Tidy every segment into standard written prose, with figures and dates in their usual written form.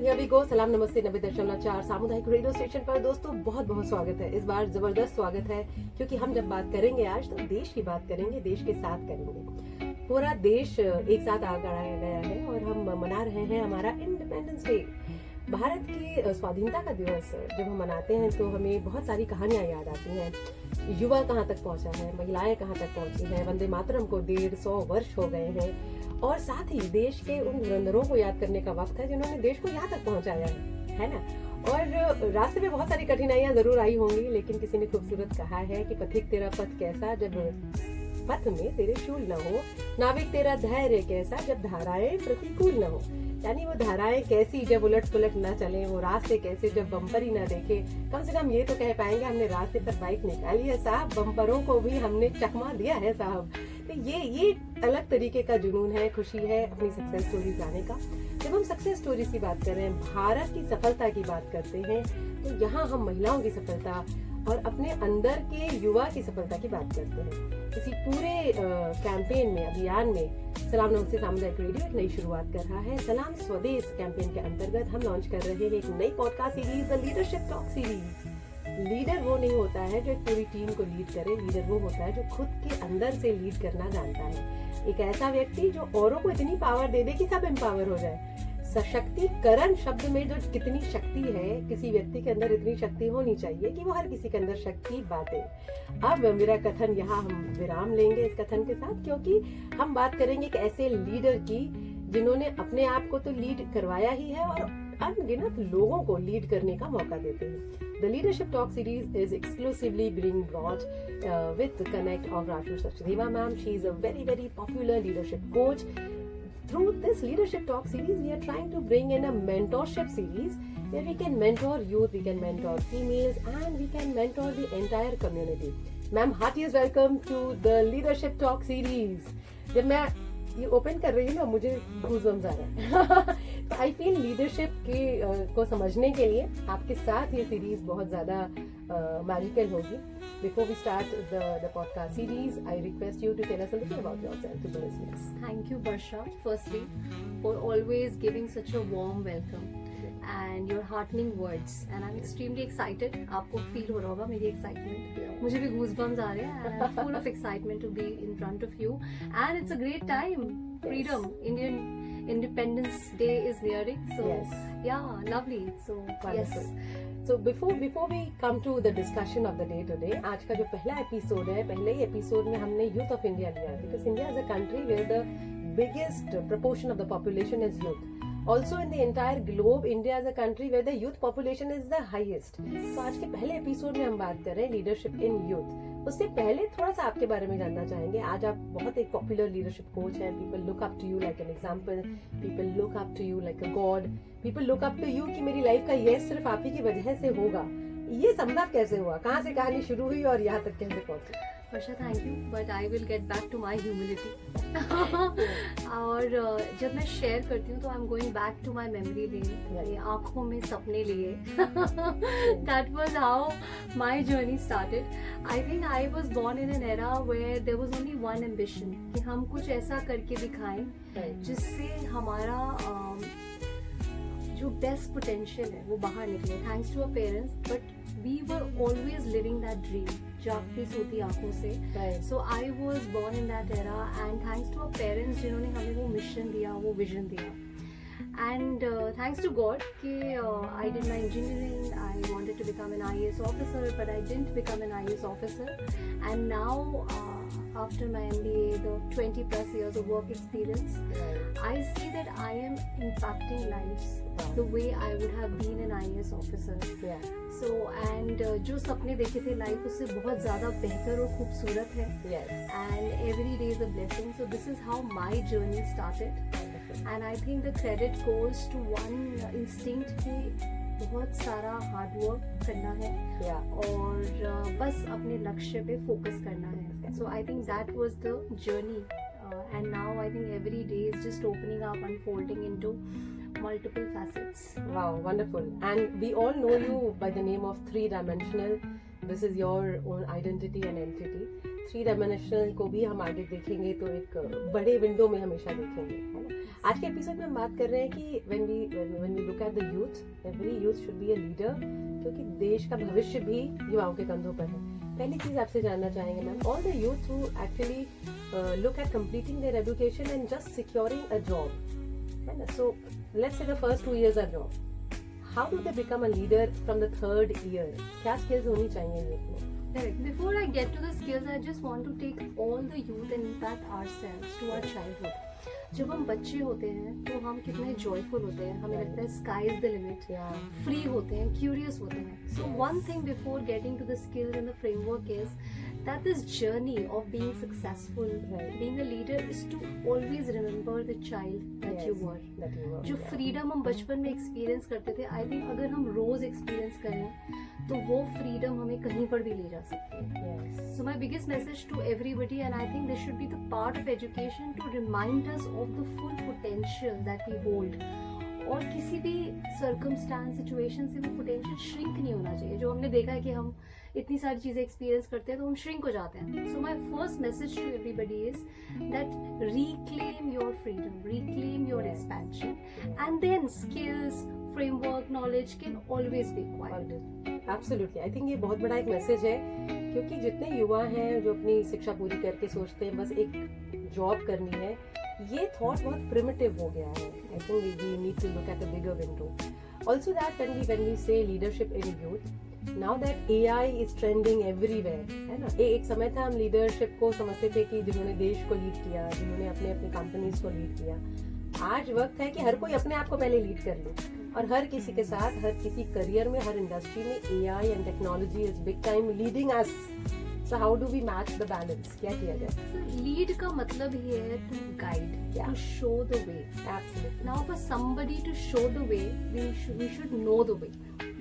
Here we go. सलाम नमस्ते 90.4 सामुदायिक रेडियो स्टेशन पर दोस्तों बहुत बहुत स्वागत है। इस बार जबरदस्त स्वागत है क्योंकि हम जब बात करेंगे आज तो देश की बात करेंगे, देश के साथ करेंगे। पूरा देश एक साथ आ गया है और हम मना रहे हैं हमारा इंडिपेंडेंस डे। भारत की स्वाधीनता का दिवस जब हम मनाते हैं तो हमें बहुत सारी कहानियां याद आती हैं। युवा कहाँ तक पहुंचा है, महिलाएं कहाँ तक पहुंची हैं, वंदे मातरम को 150 वर्ष हो गए हैं और साथ ही देश के उन धुरंधरों को याद करने का वक्त है जिन्होंने देश को यहाँ तक पहुंचाया है ना। और रास्ते में बहुत सारी कठिनाइयां जरूर आई होंगी, लेकिन किसी ने खूबसूरत कहा है कि पथिक तेरा पथ कैसा जब पथ में तेरे शूल न हो, नाविक तेरा धैर्य कैसा जब धाराएं प्रतिकूल न हो। यानी वो धाराएं कैसी जब उलट पुलट न चले, वो रास्ते कैसे जब बम्पर ही न देखे। कम से कम ये तो कह पाएंगे हमने रास्ते पर बाइक निकाली है साहब, बम्परों को भी हमने चकमा दिया है साहब। तो ये अलग तरीके का जुनून है, खुशी है अपनी सक्सेस स्टोरीज लाने का। जब हम सक्सेस स्टोरीज की बात कर रहे हैं, भारत की सफलता की बात करते हैं, तो यहाँ हम महिलाओं की सफलता और अपने अंदर के युवा की सफलता की बात करते हैं। इसी पूरे कैंपेन में, अभियान में सलाम नमस्ते सामुदायिक रेडियो एक नई शुरुआत कर रहा है। सलाम स्वदेश कैंपेन के अंतर्गत हम लॉन्च कर रहे हैं एक नई podcast series, the leadership talk series. Leader वो नहीं होता है जो एक पूरी टीम को लीड करे, लीडर वो होता है जो खुद के अंदर से लीड करना जानता है। एक ऐसा व्यक्ति जो औरों को इतनी पावर दे दे कि सब एम्पावर हो जाए। सशक्तिकरण शब्द में जो कितनी शक्ति है, किसी व्यक्ति के अंदर इतनी शक्ति होनी चाहिए कि वो हर किसी के अंदर शक्ति बांटे। अब मेरा कथन यहाँ हम विराम लेंगे इस कथन के साथ, क्योंकि हम बात करेंगे एक ऐसे लीडर की जिन्होंने अपने आप को तो लीड करवाया ही है और अनगिनत लोगों को लीड करने का मौका देते हैं। The Leadership Talk series is exclusively being brought with the connect of Raju Sachdeva ma'am. She is a very, very popular leadership coach. Through this Leadership Talk series, we are trying to bring in a mentorship series where we can mentor youth, we can mentor females, and we can mentor the entire community. Ma'am, heartiest welcome to the Leadership Talk series. जब मैं ये open कर रही हूँ ना, मुझे goosebumps आ रहा है। तो आई फील लीडरशिप को समझने के लिए आपके साथ ये सीरीज बहुत ज़्यादा मैजिकल होगी। Before we start the podcast series, I request you to tell us a little about yourself to the listeners. Thank you, Barsha, firstly, for always giving such a warm welcome and your heartening words. And I'm extremely excited. आपको feel हो रहा होगा मेरी excitement. मुझे भी goosebumps आ रहे हैं. And I'm full of excitement to be in front of you. And it's a great time. Freedom, Indian Independence Day is nearing. So yeah, lovely. So Wonderful. yes. So before we come to the discussion of the day today, आज का जो पहला episode है, पहले ही episode में हमने youth of India लिया, because India is a country where the biggest proportion of the population is youth. Also in the entire globe, India is a country where the youth population is the highest. तो आज के पहले episode में हम बात कर रहे हैं लीडरशिप इन यूथ। उससे पहले थोड़ा सा आपके बारे में जानना चाहेंगे। आज आप बहुत एक पॉपुलर लीडरशिप कोच हैं। People look up to you like an example, people look up to you like a god, people look up to you कि मेरी लाइफ का ये सिर्फ आप ही की वजह से होगा। ये संभव कैसे हुआ, कहाँ से कहानी शुरू हुई और यहाँ तक कैसे पहुंची? Varsha, thank you, but I will get back to my humility. और जब मैं शेयर करती हूँ तो I am going back to my memory lane, आंखों में सपने लिए। That was how my journey started. I think I was born in an era where there was only one ambition कि हम कुछ ऐसा करके दिखाएं जिससे हमारा जो बेस्ट पोटेंशियल है वो बाहर निकले। Thanks to our parents, but we were always living that dream, जागती सोती आंखों से। So I was born in that era and thanks to our parents जिन्होंने हमें वो मिशन दिया, वो विजन दिया। And thanks to God कि I did my engineering. I wanted to become an IAS officer, but I didn't become an IAS officer. And now, after my MBA, the 20 plus years of work experience, I see that I am impacting lives the way I would have been an IAS officer. So and जो सपने देखे थे life उससे बहुत ज़्यादा बेहतर और खूबसूरत है. And every day is a blessing. So this is how my journey started. And I think the credit goes to one instinct कि बहुत सारा हार्ड वर्क करना है और बस अपने लक्ष्य पे फोकस करना है. So I think that was the journey and now I think every day is just opening up, unfolding into multiple facets. Wow, wonderful. And we all know you by the name of three-dimensional. This is your own identity and entity. Three dimensional को भी हम आगे देखेंगे तो एक बड़े window में हमेशा देखेंगे, है ना। आज के एपिसोड में हम बात कर रहे हैं कि when we look at the youth, every youth should be a leader, क्योंकि देश का भविष्य भी युवाओं के कंधों पर है। पहली चीज आपसे जानना चाहेंगे ma'am, all the youth who actually look at completing their education and just securing a job, है ना। So let's say the first 2 years are job, how do they become a leader from the 3rd year? क्या skills होनी चाहिए youth में? Correct. Before I get to the skills, I just want to take all the youth and impact ourselves to our childhood. जब हम बच्चे होते हैं तो हम कितने जॉयफुल होते हैं, हमें लगता है sky is the limit, free होते हैं, क्यूरियस होते हैं. So one thing before getting to the skills and the framework is that this journey of being successful, being a leader, is to always remember the child that you were. जो freedom हम बचपन में experience करते थे, I think अगर हम रोज experience करें तो वो freedom हमें कहीं पर भी ले जा सकती है. So my biggest message to everybody, and I think this should be the part of education, to remind us of the full potential that we hold. और किसी भी circumstance, situation से वो potential shrink नहीं होना चाहिए. जो हमने देखा है कि हम इतनी सारी चीजें एक्सपीरियंस करते हैं तो हम श्रिंक हो जाते हैं. So my first message to everybody is that reclaim your freedom, reclaim your expansion, and then skills, framework, knowledge can always be required. Absolutely, I think ये बहुत बड़ा एक मैसेज है, क्योंकि जितने युवा हैं जो अपनी शिक्षा पूरी करके सोचते हैं बस एक जॉब करनी है, ये थॉट बहुत प्रिमिटिव हो गया है. I think we need to look at a bigger window. Also that when we say leadership in youth, Now that AI is trending everywhere, है ना. एक समय था हम लीडरशिप को समझते थे कि जिन्होंने देश को लीड किया, जिन्होंने अपनी कंपनीज को लीड किया. आज वक्त है कि हर कोई अपने आप को पहले लीड कर ले, और हर किसी के साथ, हर किसी करियर में, हर इंडस्ट्री में AI and technology is big time leading us. So how do we match the balance? क्या किया जाए? So lead का मतलब ही है to guide, to show the way. Absolutely. Now for somebody to show the way, we should know the way.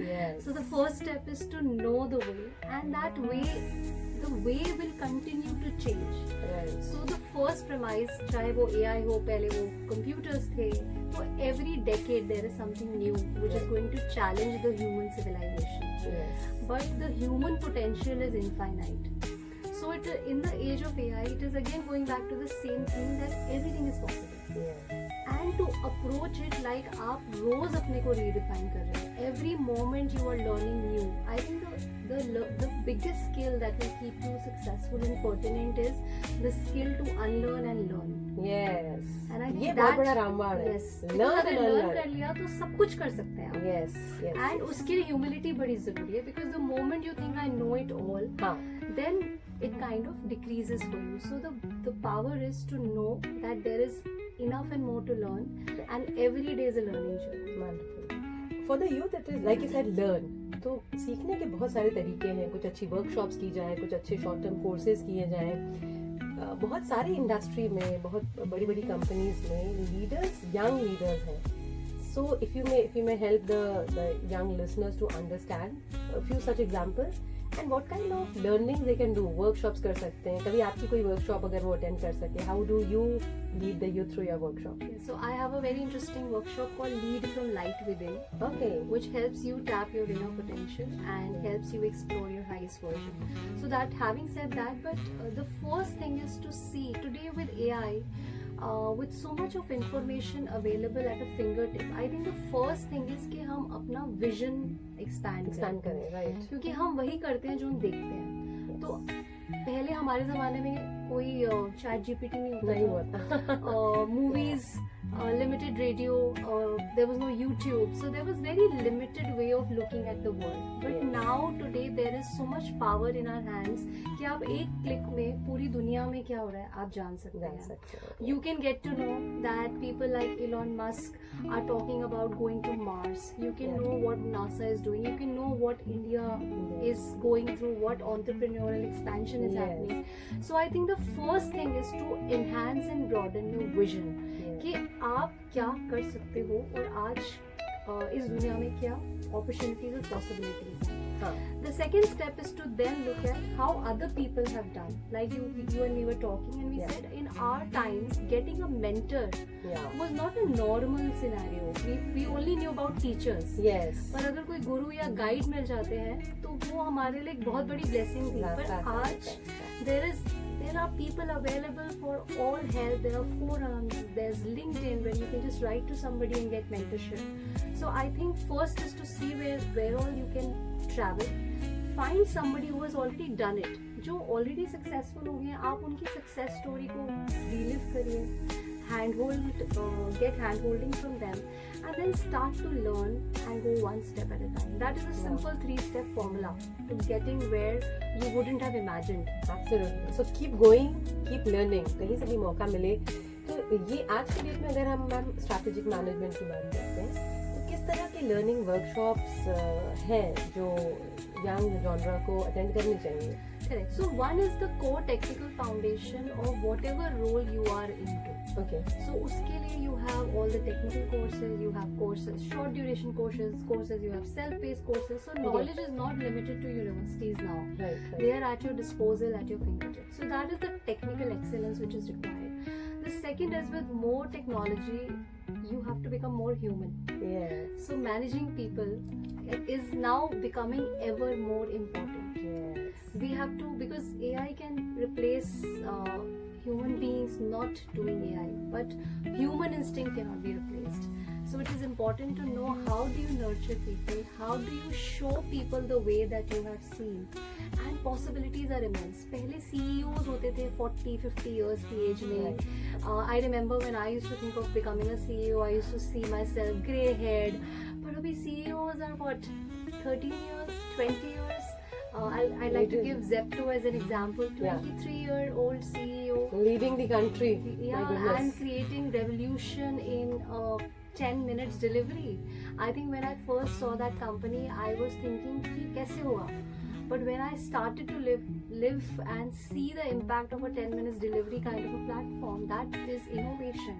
Yes. So the first step is to know the way, and that way, the way will continue to change. Right. So the first premise, चाहे वो AI हो, पहले वो computers थे, तो every decade there is something new which is going to challenge the human civilization. Yes. But the human potential is infinite. So in the age of AI, it is again going back to the same thing that everything is possible. Yeah. And to approach it like आप रोज अपने को redefine कर रहे हैं. Every moment you are learning new. I think the biggest skill that will keep you successful and pertinent is the skill to unlearn and learn. Yes. And I think ये बहुत बड़ा रामबाण है. Yes. Learn अगर and learn unlearn. कर लिया तो सब कुछ कर सकते हैं आप. Yes. Yes. And उसके लिए humility बड़ी जरूरी है, because the moment you think I know it all, हाँ. then it kind of decreases for you. So the power is to know that there is enough and more to learn, and every day is a learning journey. Wonderful. For the youth, it is like you said, learn. तो सीखने के बहुत सारे तरीके हैं. कुछ अच्छी workshops की जाए, कुछ अच्छे शॉर्ट टर्म कोर्सेज किए जाएं. बहुत सारी इंडस्ट्री में, बहुत बड़ी बड़ी कंपनीज में लीडर्स, यंग लीडर्स हैं. So if you may help the young listeners to understand a few such examples, and what kind of learning they can do. Workshops कर सकते हैं. कभी आपकी कोई workshop अगर वो attend कर सके, how do you lead the youth through your workshop? So I have a very interesting workshop called Lead from Light Within, Okay. which helps you tap your inner potential and helps you explore your highest version. So that, having said that, but the first thing is to see today with AI, with so much of information available at a fingertip, I think the first thing is कि हम अपना vision expand करें, right? क्योंकि हम वही करते हैं जो हम देखते हैं. तो पहले हमारे जमाने में कोई चैट जीपीटी नहीं होता, movies, limited radio, there was no YouTube, so there was very limited way of looking at the world. But Yes. now today there is so much power in our hands कि आप एक click में पूरी दुनिया में क्या हो रहा है आप जान सकते हैं. You can get to know that people like Elon Musk are talking about going to Mars. You can know what NASA is doing. You can know what India is going through, what entrepreneurial expansion is happening. So I think the first thing is to enhance and broaden your vision. कि आप क्या कर सकते हो और आज इस दुनिया में क्या opportunities और possibilities हैं. The second step is to then look at how other people have done. Like you and me were talking, and we said in our times getting a mentor was not a normal scenario. We only knew about teachers. Yes. पर अगर कोई गुरु या guide मिल जाते हैं तो वो हमारे लिए एक बहुत बड़ी ब्लेसिंग थी. पर आज there is there are people available for all help. There are forums, there's LinkedIn where you can just write to somebody and get mentorship. So I think first is to see where all you can travel. Find somebody who has already done it. जो already successful हो गए, आप उनकी success story को relive करिए, get hand holding from them, and then start to learn and go one step at a time. That is a simple 3-step formula to getting where you wouldn't have imagined. Absolutely. So keep going, keep learning. कहीं से भी मौका मिले तो ये आज के date में अगर हम मैम स्ट्रैटेजिक मैनेजमेंट की बात करते हैं तो किस तरह के लर्निंग वर्कशॉप्स हैं जो यंग जॉनरा को अटेंड करनी चाहिए? Correct. So one is the core technical foundation of whatever role you are into. Okay. So उसके लिए you have all the technical courses, you have courses, short duration courses, you have self-paced courses. So knowledge is not limited to universities now. Right. They are at your disposal, at your fingertips. So that is the technical excellence which is required. The second is with more technology, you have to become more human. Yes. So managing people is now becoming ever more important. Yes. We have to, because AI can replace human beings not doing AI, but human instinct cannot be replaced. So it is important to know how do you nurture people, how do you show people the way that you have seen, and possibilities are immense. पहले CEOs होते थे 40-50 years की age में. I remember when I used to think of becoming a CEO, I used to see myself grey-haired. But अभी CEOs are what, 13 years, 20 years? I like to give Zepto as an example. 23-year-old CEO Leading the country. Yeah, and creating revolution in 10 minutes delivery. I think when I first saw that company, I was thinking कि कैसे होगा? But when I started to live and see the impact of a 10 minutes delivery kind of a platform, that is innovation.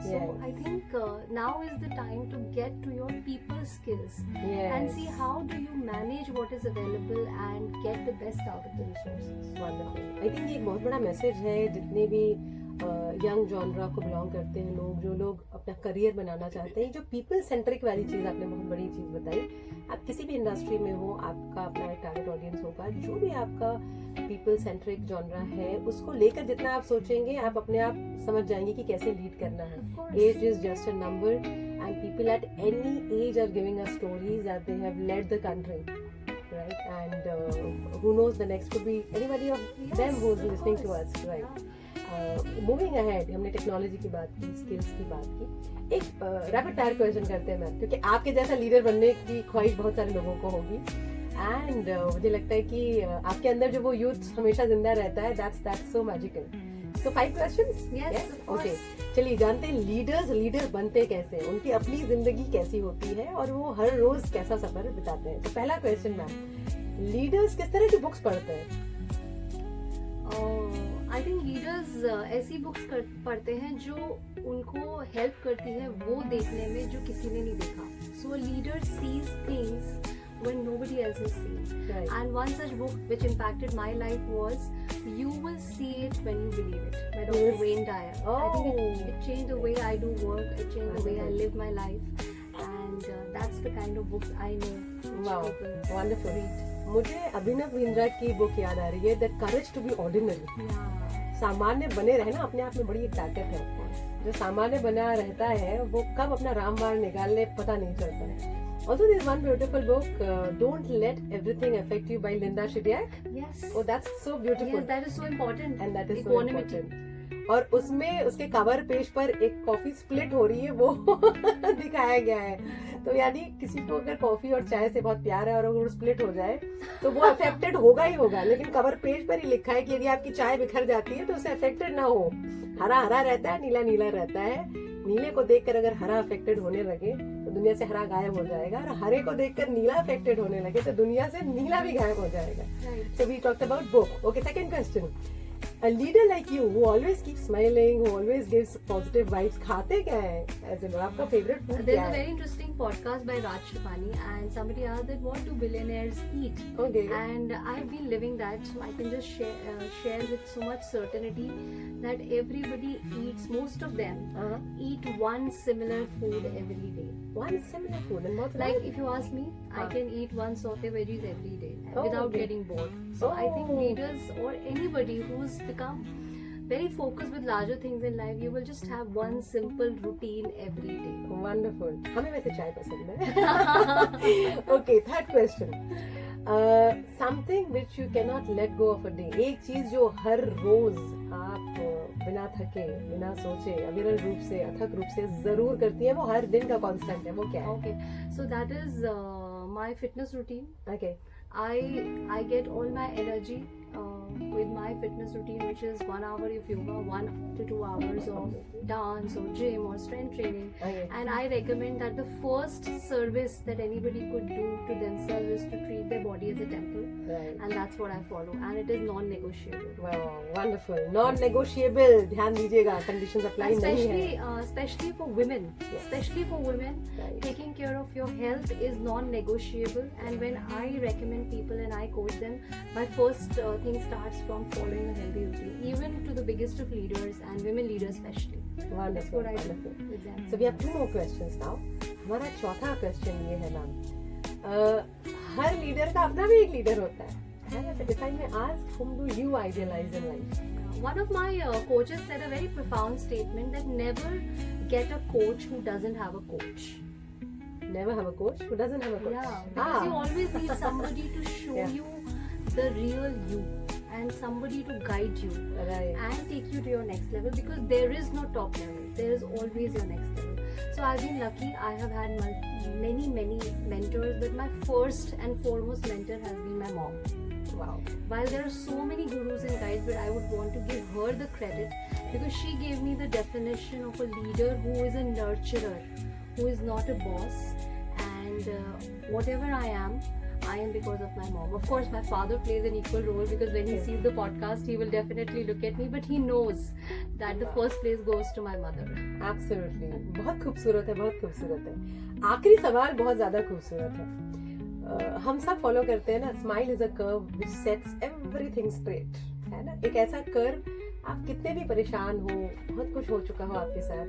So Yes. I think now is the time to get to your people skills Yes. and see how do you manage what is available and get the best out of the resources. Wonderful. I think ये एक बहुत बड़ा message है जितने भी young genre को belong करते हैं लोग, जो लोग अपना करियर बनाना चाहते हैं. जो पीपल सेंट्रिक वाली चीज़ आपने बहुत बड़ी चीज़ बताई. आप किसी भी इंडस्ट्री में हो, आपका अपना एक टारगेट ऑडियंस होगा. जो भी आपका पीपल सेंट्रिक जॉनरा है उसको लेकर जितना आप सोचेंगे आप अपने आप समझ जाएंगे कि कैसे लीड करना है. Age is just a number and people at any age are giving us stories that they have led the country. Right, and who knows, the next could be anybody of them who is listening to us, right? Moving ahead, हमने technology की बात की, skills की बात की. एक rapid fire question करते हैं मैम, क्योंकि आपके जैसा लीडर बनने की ख्वाहिश बहुत सारे लोगों को होगी. एंड मुझे लगता है कि आपके अंदर जो वो यूथ हमेशा जिंदा रहता है. that's so magical. So 5 questions? Yes, of course. Okay. चलिए जानते हैं लीडर बनते कैसे हैं, उनकी अपनी जिंदगी कैसी होती है और वो हर रोज कैसा सफर बिताते हैं. तो पहला क्वेश्चन मैम, लीडर्स किस तरह की बुक्स पढ़ते हैं? आई थिंक लीडर्स ऐसी बुक्स पढ़ते हैं जो उनको हेल्प करती है वो देखने में जो किसी ने नहीं देखा. So leader sees things when nobody else is seeing. Right. And one such book which impacted my life was You Will See It When You Believe It by Dr. Yes. Wayne Dyer. Oh. I think it changed the way I do work, it changed the way I live my life, and that's the kind of books I know which Wow, people wonderful. read. मुझे अभिनव बिंद्रा की book याद आ रही है, that courage to be ordinary. Yeah. सामान्य बने रहना अपने आप में बड़ी एक ताकत है. जो सामान्य बना रहता है वो कब अपना रामबाण निकाल ले पता नहीं चलता है. Also, there's one beautiful book, Don't Let Everything Affect You by Linda Shibiak. Yes. Oh, that's so beautiful. Yes, that is so important. And that is so Equanimity. important. और उसमें उसके कवर पेज पर एक coffee split हो रही है वो दिखाया गया है. तो यानी किसी को अगर कॉफी और चाय से बहुत प्यार है और अगर स्प्लिट हो जाए तो वो अफेक्टेड होगा ही होगा. लेकिन कवर पेज पर ही लिखा है कि यदि आपकी चाय बिखर जाती है तो उससे अफेक्टेड ना हो. हरा हरा रहता है, नीला नीला रहता है. नीले को देखकर अगर हरा अफेक्टेड होने लगे तो दुनिया से हरा गायब हो जाएगा, और हरे को देखकर नीला अफेक्टेड होने लगे तो दुनिया से नीला भी गायब हो जाएगा. Right. So we talked about book. Okay, second question. A leader like you who always keeps smiling, who always gives positive vibes, खाते क्या है? As in, आपका favorite food There's क्या a है? very interesting podcast by Raj Tripani, and somebody asked that what do billionaires eat? Okay. And I've been living that, so I can just share with so much certainty that everybody eats, most of them eat one similar food every day. One similar food and what's Like if you ask me, I can eat one sauté veggies every day Oh, without okay. getting bored. So I think Oh. leaders or anybody who's become very focused with larger things in life, you will just have one simple routine every day. Wonderful. हमें वैसे चाय पसंद है. Okay, third question. Something which you can not let go of a day. एक चीज जो हर रोज आप बिना थके, बिना सोचे, अविरल रूप से, अथक रूप से जरूर करती है, वो हर दिन का कांस्टेंट है, वो क्या है? Okay, so that is my fitness routine. Okay. I get all my energy with my fitness routine, which is 1 hour of yoga, 1 to 2 hours of dance or gym or strength training. Okay. And I recommend that the first service that anybody could do to themselves is to treat their body as a temple, Right. and that's what I follow, and it is non-negotiable. Wow, wonderful. Non-negotiable. ध्यान दीजिएगा, conditions apply नहीं है. Especially for women, Yes. especially for women, Right. taking care of your health is non-negotiable. And when I recommend people and I coach them, my first thing starts from following a healthy routine, even to the biggest of leaders and women leaders especially. That's Wonderful, what I do wonderful. with them. So we have 2 more questions now. हमारा चौथा question ये है ma'am, हर leader का अपना भी एक leader होता है ना? If I may ask, whom do you idealize in life? One of my coaches said a very profound statement that never get a coach who doesn't have a coach. Never have a coach who doesn't have a coach. Yeah, because you always need somebody to show Yeah. you the real you and somebody to guide you Right. and take you to your next level, because there is no top level, there is always your next level. So I've been lucky, I have had many mentors, but my first and foremost mentor has been my mom. Wow. While there are so many gurus and guides, but I would want to give her the credit because she gave me the definition of a leader who is a nurturer, who is not a boss, and whatever I am because of my mom. Of course, my father plays an equal role, because when he Yes. sees the podcast, he will definitely look at me, but he knows that the first place goes to my mother. Absolutely. बहुत खूबसूरत है, बहुत खूबसूरत है. आखिरी सवाल बहुत ज्यादा खूबसूरत है. हम सब फॉलो करते हैं ना, smile is a curve which sets everything straight, है ना? एक ऐसा कर्व, आप कितने भी परेशान हो, बहुत कुछ हो चुका हो आपके साथ,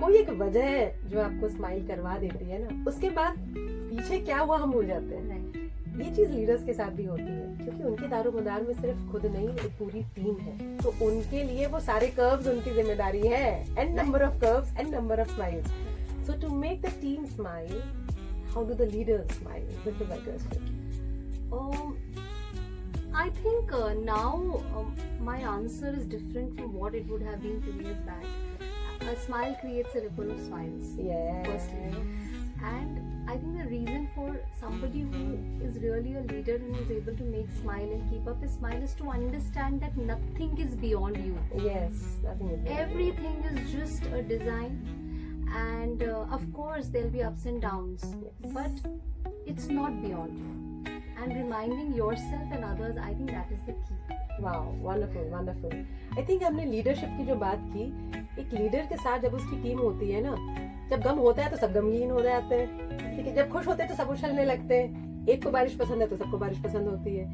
कोई एक वजह है जो आपको स्माइल करवा देती है ना, उसके बाद पीछे क्या हुआ हम भूल जाते हैं. Right. ये चीज लीडर्स के साथ भी होती है, क्योंकि उनके दारोमदार में सिर्फ खुद नहीं, एक पूरी टीम है, तो उनके लिए वो सारे कर्व्स उनकी जिम्मेदारी है. N number of curves, n number of smiles. So to make the team smile, how do the leaders smile? This is my question. I think now my answer is different from what it would have been 2 years back. A smile creates a ripple of smiles. Yeah. Firstly. And I think the reason for somebody who is really a leader and is able to make smile and keep up his smile is to understand that nothing is beyond you. Yes. Nothing is beyond Everything is just a design. And of course there'll be ups and downs, Yes. but it's not beyond you. And reminding yourself and others, I think that is the key. Wow, wonderful, wonderful. I think हमने leadership की जो बात की, एक leader के साथ जब उसकी टीम होती है ना, जब गम होता है तो सब गमगीन हो जाते हैं, ठीक है? जब खुश होते हैं तो सब उछलने लगते हैं. एक को बारिश पसंद है तो सबको बारिश पसंद होती है.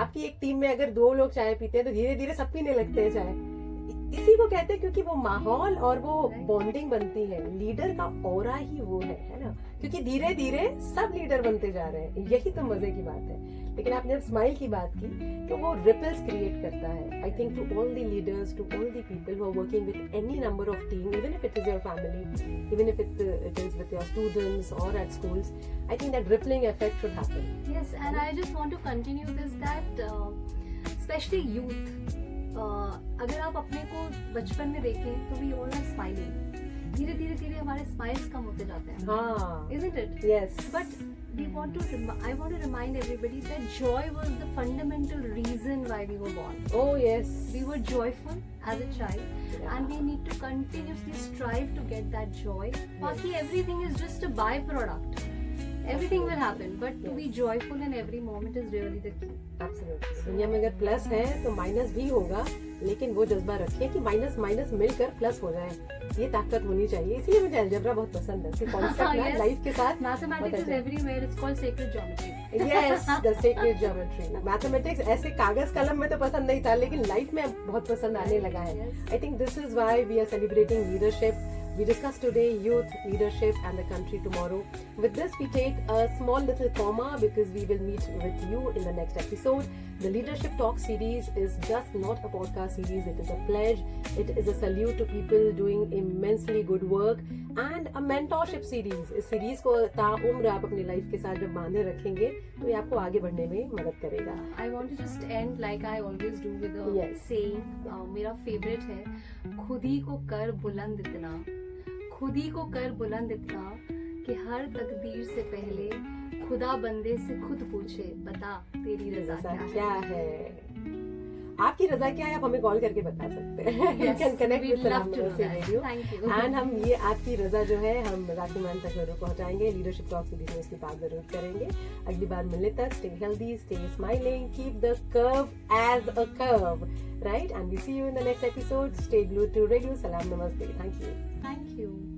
आपकी एक टीम में अगर 2 लोग चाय पीते हैं तो धीरे धीरे सब पीने लगते हैं चाय. इसी को कहते हैं, क्योंकि वो माहौल और वो बॉन्डिंग बनती है. लीडर का ऑरा ही वो है ना? क्योंकि धीरे धीरे सब लीडर बनते जा रहे हैं. यही तो मजे की बात है. लेकिन आपने जब स्माइल की बात की तो वो रिपल्स क्रिएट करता है. I think to all the leaders, to all the people who are working with any number of team, even if it is your family, even if it is with your students और at schools, I think that rippling effect should happen. Yes, and I just want to continue this, that especially youth, अगर आप अपने को बचपन में देखें तो we all are smiling. धीरे धीरे हमारे स्माइल्स कम होते जाते हैं. हाँ. Isn't it? Yes. But I want to remind everybody that joy was the fundamental reason why we were born. Oh yes. We were joyful as a child, Yeah. and we need to continuously strive to get that joy. Baki, everything is just a byproduct. Everything will happen, but to be joyful in every moment is really the key. Absolutely. दुनिया में अगर plus है तो minus भी होगा, लेकिन वो जज्बा रखिए कि माइनस माइनस मिलकर प्लस हो जाए. ये ताकत होनी चाहिए. इसीलिए मुझे अलजेब्रा बहुत पसंद है. इसके कॉन्सेप्ट ना Yes. लाइफ के साथ. Mathematics is everywhere. It's called sacred geometry. Yes, the sacred geometry. Mathematics ऐसे कागज कलम में तो पसंद नहीं था, लेकिन लाइफ में बहुत पसंद आने लगा है. Yes. I think this is why we are celebrating leadership. We discuss today youth, leadership and the country tomorrow. With this, we take a small little comma because we will meet with you in the next episode. The Leadership Talk series is just not a podcast series. It is a pledge. It is a salute to people doing immensely good work and a mentorship series. इस series को ताउम्र आप अपनी life के साथ जब बांधे रखेंगे तो ये आपको आगे बढ़ने में मदद करेगा. I want to just end like I always do with a Yes. saying. मेरा favorite है, खुद ही को कर बुलंद इतना, खुद ही को कर बुलंद इतना कि हर तकदीर से पहले खुदा बंदे से खुद पूछे, बता तेरी रजा क्या है. आपकी रजा क्या है आप हमें कॉल करके बता सकते हैं. You can connect with Salam Namaste Radio. Thank you. And हम ये आपकी रजा जो है हम राखी मान तक जरूर पहुंचाएंगे. लीडरशिप टॉक सीरीज में इसकी बात जरूर करेंगे. अगली बार मिलने तक stay healthy, stay smiling, keep the curve as a curve, right? And we see you in the next episode. Stay glued to Radio Salam Namaste. Thank you. Thank you.